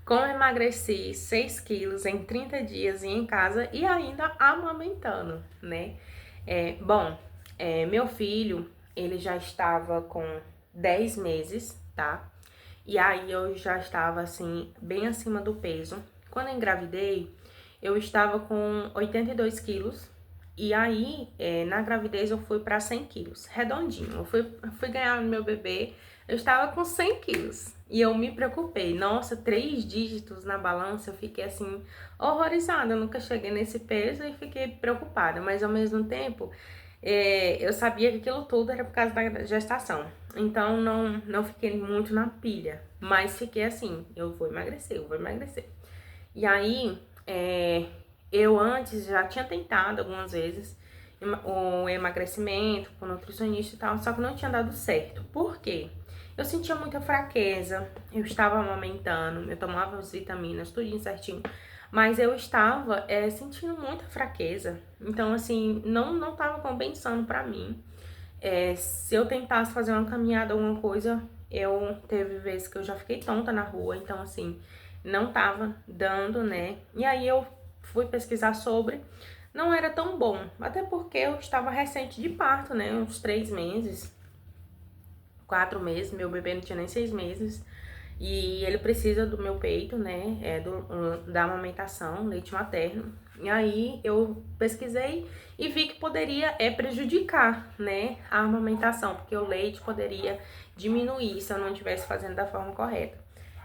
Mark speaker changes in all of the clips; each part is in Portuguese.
Speaker 1: como emagreci 6 quilos em 30 dias e em casa e ainda amamentando, né? Bom, meu filho, ele já estava com 10 meses, tá? E aí eu já estava, assim, bem acima do peso. Quando eu engravidei, eu estava com 82 quilos. E aí, na gravidez, eu fui para 100 quilos, redondinho. Eu fui ganhar meu bebê, eu estava com 100 quilos. E eu me preocupei. Nossa, 3 dígitos na balança, eu fiquei assim, horrorizada. Eu nunca cheguei nesse peso e fiquei preocupada. Mas ao mesmo tempo, eu sabia que aquilo tudo era por causa da gestação. Então não fiquei muito na pilha. Mas fiquei assim, eu vou emagrecer, eu vou emagrecer. E aí, eu antes já tinha tentado algumas vezes o emagrecimento com nutricionista e tal, só que não tinha dado certo. Por quê? Eu sentia muita fraqueza, eu estava amamentando, eu tomava as vitaminas, tudinho certinho, mas eu estava sentindo muita fraqueza. Então, assim, não estava compensando pra mim. Se eu tentasse fazer uma caminhada, alguma coisa, eu teve vezes que eu já fiquei tonta na rua, então assim, não tava dando, né? E aí eu fui pesquisar sobre, não era tão bom, até porque eu estava recente de parto, né? Uns 3 meses, 4 meses, meu bebê não tinha nem 6 meses. E ele precisa do meu peito, né? Da amamentação, leite materno. E aí eu pesquisei e vi que poderia prejudicar, né, a amamentação, porque o leite poderia diminuir se eu não estivesse fazendo da forma correta.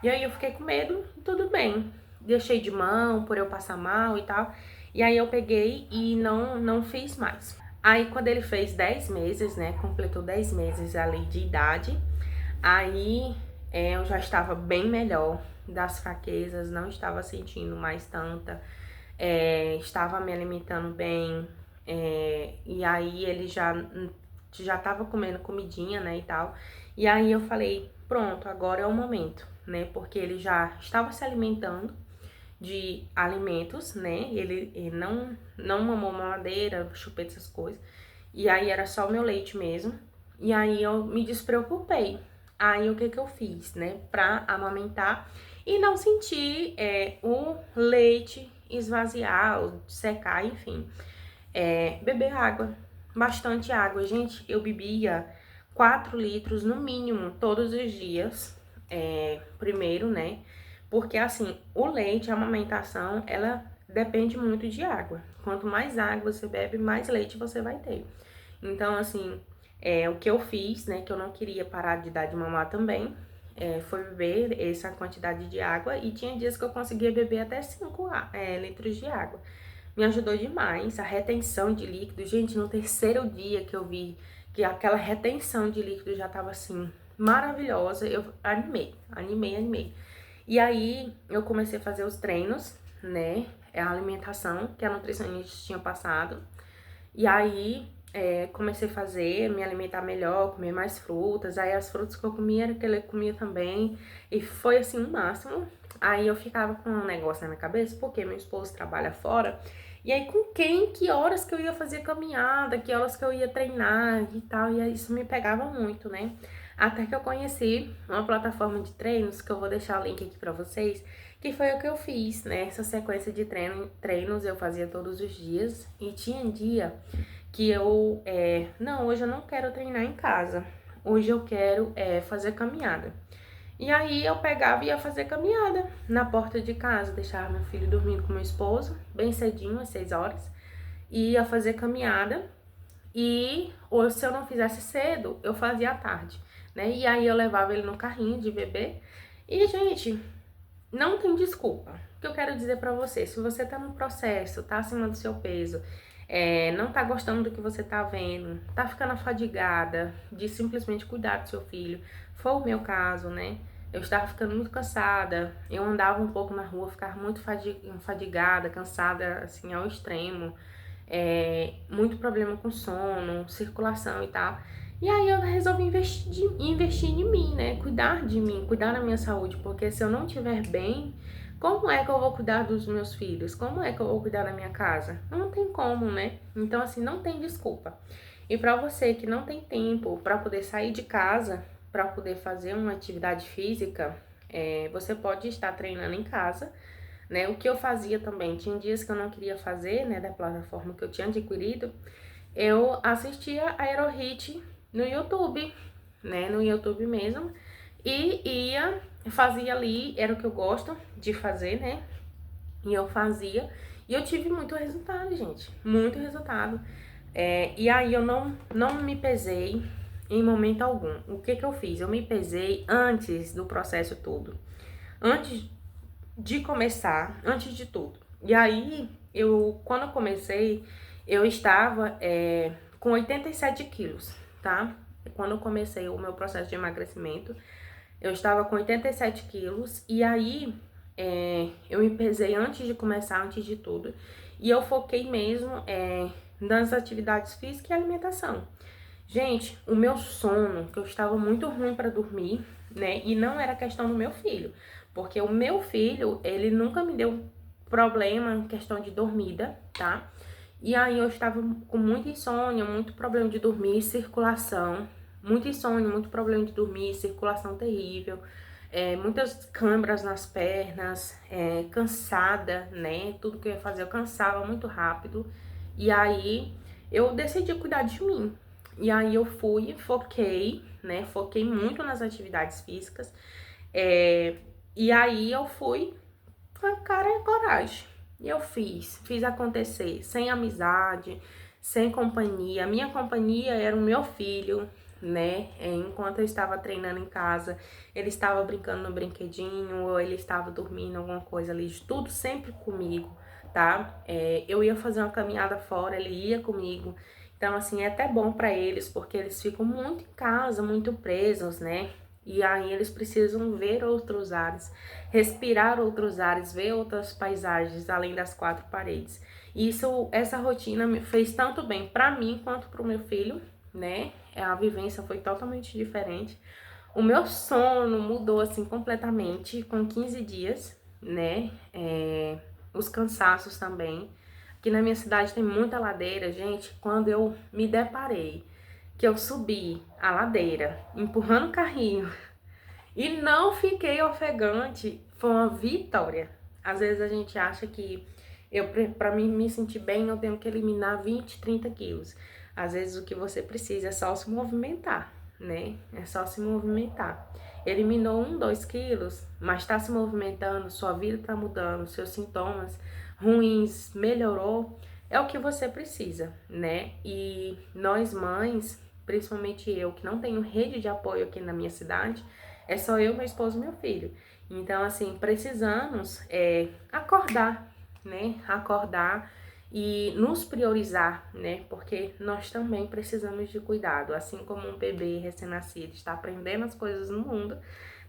Speaker 1: E aí eu fiquei com medo, e tudo bem. Deixei de mão por eu passar mal e tal. E aí eu peguei e não fiz mais. Aí quando ele fez 10 meses, né, completou 10 meses ali de idade, aí eu já estava bem melhor das fraquezas, não estava sentindo mais tanta, estava me alimentando bem, e aí ele já estava comendo comidinha, né, e tal. E aí eu falei, pronto, agora é o momento, né, porque ele já estava se alimentando de alimentos, né, ele não mamou mamadeira, chupeta, essas coisas. E aí era só o meu leite mesmo. E aí eu me despreocupei. Aí o que que eu fiz, né, pra amamentar e não sentir o leite esvaziar, ou secar, enfim. Beber água, bastante água. Gente, eu bebia 4 litros no mínimo todos os dias. Primeiro, né, porque assim, o leite, a amamentação, ela depende muito de água. Quanto mais água você bebe, mais leite você vai ter. Então, assim, o que eu fiz, né, que eu não queria parar de dar de mamar também, foi beber essa quantidade de água. E tinha dias que eu conseguia beber até 5 litros de água. Me ajudou demais, a retenção de líquido. Gente, no terceiro dia que eu vi que aquela retenção de líquido já tava assim, maravilhosa, eu animei. E aí, eu comecei a fazer os treinos, né, a alimentação que a nutricionista tinha passado. E aí, comecei a fazer, me alimentar melhor, comer mais frutas. Aí as frutas que eu comia era que ele comia também. E foi assim o máximo. Aí eu ficava com um negócio na minha cabeça, porque meu esposo trabalha fora. E aí com quem, que horas que eu ia fazer caminhada, que horas que eu ia treinar e tal. E aí isso me pegava muito, né? Até que eu conheci uma plataforma de treinos, que eu vou deixar o link aqui pra vocês, que foi o que eu fiz, né? Essa sequência de treinos eu fazia todos os dias. E tinha dia que eu, não, hoje eu não quero treinar em casa, hoje eu quero fazer caminhada. E aí eu pegava e ia fazer caminhada na porta de casa, deixava meu filho dormindo com meu esposo, bem cedinho, às 6 horas, e ia fazer caminhada. E ou se eu não fizesse cedo, eu fazia à tarde, né? E aí eu levava ele no carrinho de bebê. E, gente, não tem desculpa. O que eu quero dizer pra você, se você tá no processo, tá acima do seu peso, não tá gostando do que você tá vendo, tá ficando afadigada de simplesmente cuidar do seu filho, foi o meu caso, né? Eu estava ficando muito cansada, eu andava um pouco na rua, ficava muito fadigada, cansada, assim, ao extremo, muito problema com sono, circulação e tal. E aí eu resolvi investir em mim, né? Cuidar de mim, cuidar da minha saúde, porque se eu não estiver bem, como é que eu vou cuidar dos meus filhos? Como é que eu vou cuidar da minha casa? Não tem como, né? Então, assim, não tem desculpa. E pra você que não tem tempo pra poder sair de casa, pra poder fazer uma atividade física, você pode estar treinando em casa, né? O que eu fazia também, tinha dias que eu não queria fazer, né, da plataforma que eu tinha adquirido, eu assistia Aerohit no YouTube, né, no YouTube mesmo, e fazia ali, era o que eu gosto de fazer, né, e eu fazia, e eu tive muito resultado, gente, muito resultado. E aí eu não me pesei em momento algum. O que que eu fiz? Eu me pesei antes do processo todo, antes de começar, antes de tudo. E aí, quando eu comecei, eu estava com 87 quilos, tá? Quando eu comecei o meu processo de emagrecimento, eu estava com 87 quilos. E aí, eu me pesei antes de começar, antes de tudo. E eu foquei mesmo nas atividades físicas e alimentação. Gente, o meu sono, que eu estava muito ruim para dormir, né? E não era questão do meu filho, porque o meu filho, ele nunca me deu problema em questão de dormida, tá? E aí eu estava com muita insônia, muito problema de dormir, circulação, muito insônia, muito problema de dormir, circulação terrível, muitas câimbras nas pernas, cansada, né? Tudo que eu ia fazer eu cansava muito rápido. E aí eu decidi cuidar de mim. E aí eu fui, foquei, né? Foquei muito nas atividades físicas. E aí eu fui com a cara e a coragem. E eu fiz acontecer, sem amizade, sem companhia. A minha companhia era o meu filho, né? Enquanto eu estava treinando em casa, ele estava brincando no brinquedinho, ou ele estava dormindo, alguma coisa ali, tudo sempre comigo, tá? Eu ia fazer uma caminhada fora, ele ia comigo. Então, assim, é até bom para eles, porque eles ficam muito em casa, muito presos, né? E aí eles precisam ver outros ares, respirar outros ares, ver outras paisagens além das quatro paredes. Essa rotina me fez tanto bem para mim quanto para o meu filho, né? A vivência foi totalmente diferente. O meu sono mudou assim completamente com 15 dias, né? Os cansaços também. Aqui na minha cidade tem muita ladeira, gente. Quando eu me deparei que eu subi a ladeira empurrando o carrinho e não fiquei ofegante, foi uma vitória. Às vezes a gente acha que para mim me sentir bem, eu tenho que eliminar 20, 30 quilos. Às vezes o que você precisa é só se movimentar, né? É só se movimentar. Eliminou 1, 2 quilos, mas está se movimentando, sua vida está mudando, seus sintomas ruins melhorou, é o que você precisa, né? E nós mães, principalmente eu, que não tenho rede de apoio aqui na minha cidade, é só eu, meu esposo e meu filho. Então, assim, precisamos acordar, né? Acordar e nos priorizar, né? Porque nós também precisamos de cuidado. Assim como um bebê recém-nascido está aprendendo as coisas no mundo,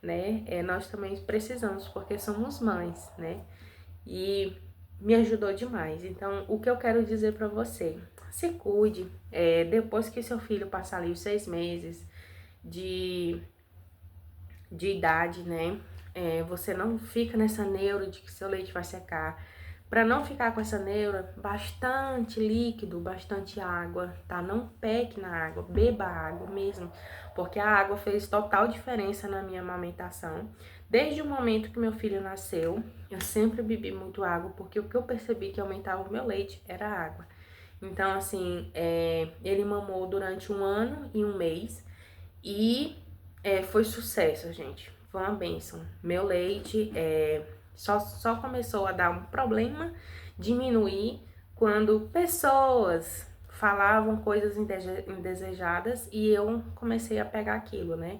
Speaker 1: né? Nós também precisamos, porque somos mães, né? E me ajudou demais. Então, o que eu quero dizer para você, se cuide. Depois que seu filho passar ali os 6 meses de idade, né? Você não fica nessa neura de que seu leite vai secar. Para não ficar com essa neura, bastante líquido, bastante água, tá? Não peque na água, beba água mesmo, porque a água fez total diferença na minha amamentação. Desde o momento que meu filho nasceu, eu sempre bebi muito água, porque o que eu percebi que aumentava o meu leite era a água. Então, assim, ele mamou durante 1 ano e 1 mês e foi sucesso, gente. Foi uma bênção. Meu leite só começou a dar um problema, diminuir, quando pessoas falavam coisas indesejadas e eu comecei a pegar aquilo, né?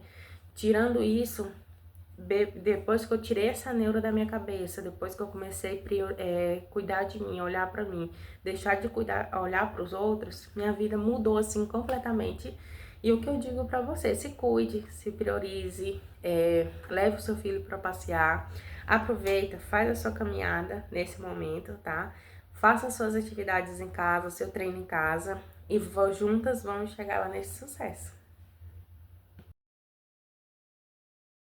Speaker 1: Tirando isso, depois que eu tirei essa neura da minha cabeça, depois que eu comecei a cuidar de mim, olhar pra mim, deixar de olhar pros outros, minha vida mudou assim completamente. E o que eu digo pra você, se cuide, se priorize, leve o seu filho pra passear, aproveita, faz a sua caminhada nesse momento, tá? Faça suas atividades em casa, seu treino em casa e juntas vamos chegar lá nesse sucesso.